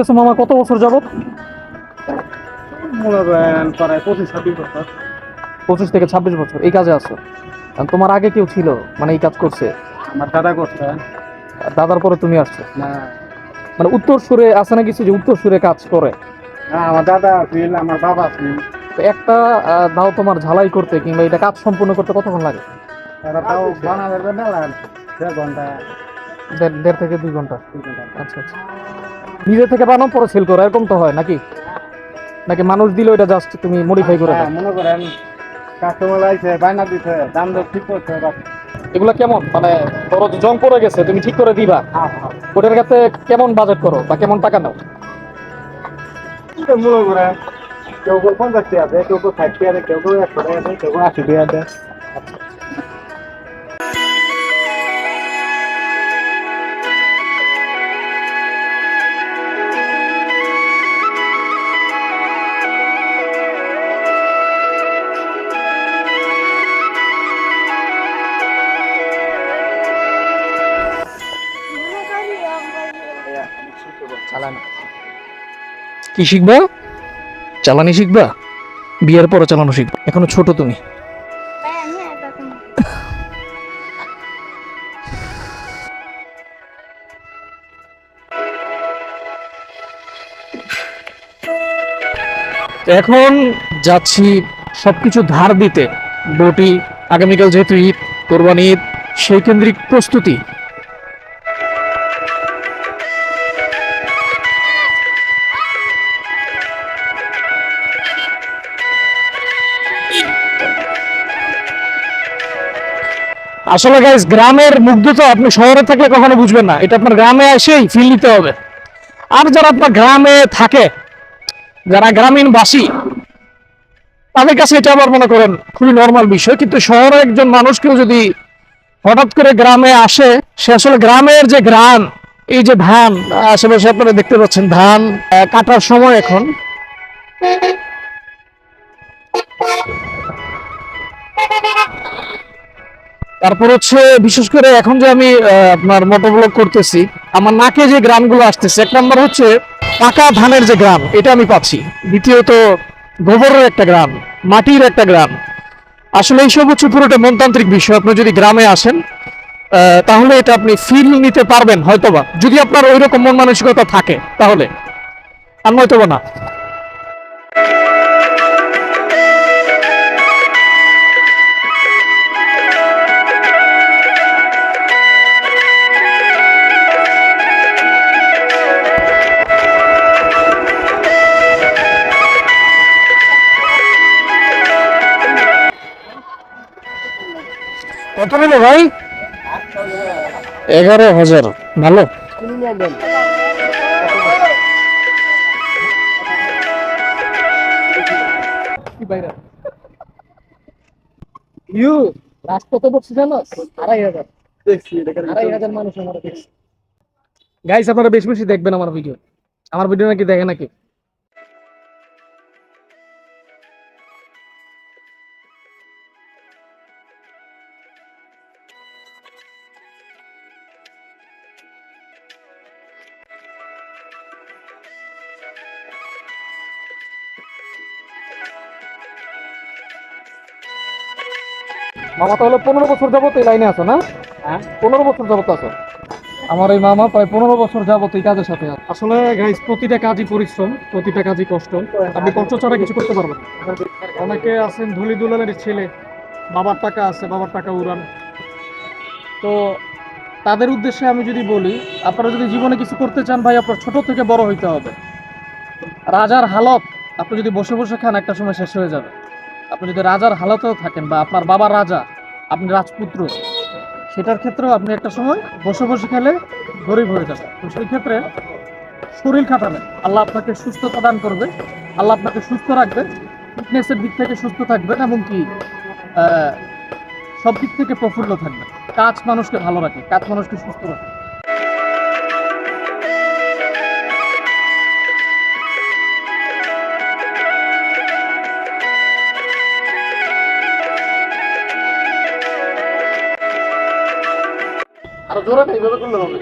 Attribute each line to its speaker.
Speaker 1: করতেছো মামা কত বছর যাবত?
Speaker 2: মনে করেন প্রায় 25-26 বছর।
Speaker 1: 25 থেকে 26 বছর এই কাজে আছো। আর তোমার আগে কেউ ছিল মানে এই কাজ করছে?
Speaker 2: আমার দাদা করছে।
Speaker 1: আর দাদার পরে তুমি আসছো?
Speaker 2: না
Speaker 1: মানে উত্তর সুরে আছে না কিছু যে উত্তর সুরে কাজ করে?
Speaker 2: না, আমার দাদা আছিল, আমার বাবা আছিল।
Speaker 1: তো একটা দাও তোমার ঝালাই করতে কিংবা এটা কাজ সম্পূর্ণ করতে কতক্ষণ লাগে?
Speaker 2: এরা তাও বানাবেন না, 1.5 ঘন্টা।
Speaker 1: 1.5 থেকে 2 ঘন্টা।
Speaker 2: 2 ঘন্টা।
Speaker 1: আচ্ছা আচ্ছা। নিজে থেকে বানাও পরে সেল করো এরকম তো হয় নাকি? নাকি মানুষ দিলে ওইটা জাস্ট তুমি মডিফাই করে
Speaker 2: হ্যাঁ,
Speaker 1: দাও?
Speaker 2: মনে করেন কাস্টমার আইছে, বায়না দিছে, দাম দর ঠিক করছে।
Speaker 1: এগুলা কেমন মানে ধরো যে জং পড়ে গেছে তুমি ঠিক করে দিবা, ওটার কাছে কেমন বাজেট করো বা কেমন টাকা নাও?
Speaker 2: মনে করেন কেউ কেউ 50 টাকা দেয়, কেউ কেউ 60 টাকা দেয়, কেউ কেউ 100 টাকা দেয়, কেউ কেউ 80 টাকা দেয়।
Speaker 1: চালানি কি শিখবা? চালানি শিখবা? বিয়ের পরে চালানো শিখবা, এখনো ছোট তুমি। এখন যাচ্ছি সবকিছু ধার দিতে। বটি, আগামীকাল যেহেতু ঈদ, কোরবানি ঈদ, সেই কেন্দ্রিক প্রস্তুতি। আসলে গাইস গ্রামের মুগ্ধতা আপনি শহরে থাকলে কখনো বুঝবেন না, এটা আপনার গ্রামে এসেই ফিল নিতে হবে। আর যারা আপনার গ্রামে থাকে, যারা গ্রামীণ বাসী, তাদের কাছে এটা আবার মনে করেন খুবই নর্মাল বিষয়। কিন্তু শহরে একজন মানুষকেও যদি হঠাৎ করে গ্রামে আসে, সে আসলে গ্রামের যে গ্রাম, এই যে ধান, আশেপাশে আপনারা দেখতে পাচ্ছেন ধান কাটার সময় এখন। তারপর হচ্ছে বিশেষ করে এখন যে আমি আপনার মোটোব্লগ করতেছি, আমার নাকে যে গ্রামগুলো আসতেছে, এক নম্বর হচ্ছে পাকা ধানের যে গ্রাম, এটা আমি পাচ্ছি। দ্বিতীয়ত গোবরের একটা গ্রাম, মাটির একটা গ্রাম। আসলে এইসব হচ্ছে পুরোটা মনতান্ত্রিক বিষয়। আপনি যদি গ্রামে আসেন তাহলে এটা আপনি ফিল নিতে পারবেন হয়তোবা, যদি আপনার ওই রকম মন মানসিকতা থাকে তাহলে। আর নয়তোবা না। কত নিল ভাই? 11,000। ভালো। ইউ লাস্ট কত বলছি জানো? 2,500।
Speaker 2: দেখছি এটা
Speaker 1: 2,500 মানুষ আমার দেখছে। গাইস আপনারা বেশি বেশি দেখবেন আমার ভিডিও। আমার ভিডিও নাকি দেখে নাকি? মামা তাহলে 15 বছর যাবত এই লাইনে আছো না?
Speaker 2: হ্যাঁ।
Speaker 1: 15 বছর যাবত আছো। আমার এই মামা প্রায় 15 বছর যাবত এই কাজের সাথে আছে। আসলে গাইস প্রতিটা কাজই পরিশ্রম, প্রতিটা কাজই কষ্ট। আপনি কষ্ট ছাড়া কিছু করতে পারবেন না। অনেকে আছেন ধুলি দুলালের ছেলে, বাবার টাকা আছে, বাবার টাকা উড়ান। তো তাদের উদ্দেশ্যে আমি যদি বলি, আপনারা যদি জীবনে কিছু করতে চান ভাই, আপনার ছোট থেকে বড় হইতে হবে। রাজার হালত আপনি যদি বসে বসে খান, একটা সময় শেষ হয়ে যাবে। আপনি যদি রাজার হালতেও থাকেন বা আপনার বাবা রাজা, আপনি রাজপুত্র, সেটার ক্ষেত্রেও আপনি একটা সময় বসে বসে খেলে গরিব হয়ে যাবে। তো সেই ক্ষেত্রে শরীর খাটাবেন, আল্লাহ আপনাকে সুস্থতা দান করবে, আল্লাহ আপনাকে সুস্থ রাখবে, ফিটনেসের দিক থেকে সুস্থ থাকবেন এবং কি আহ, সব দিক থেকে প্রফুল্ল থাকবেন। কাজ মানুষকে ভালো রাখে, কাজ মানুষকে সুস্থ রাখে। আরো জোরে এইভাবে করলে হবে।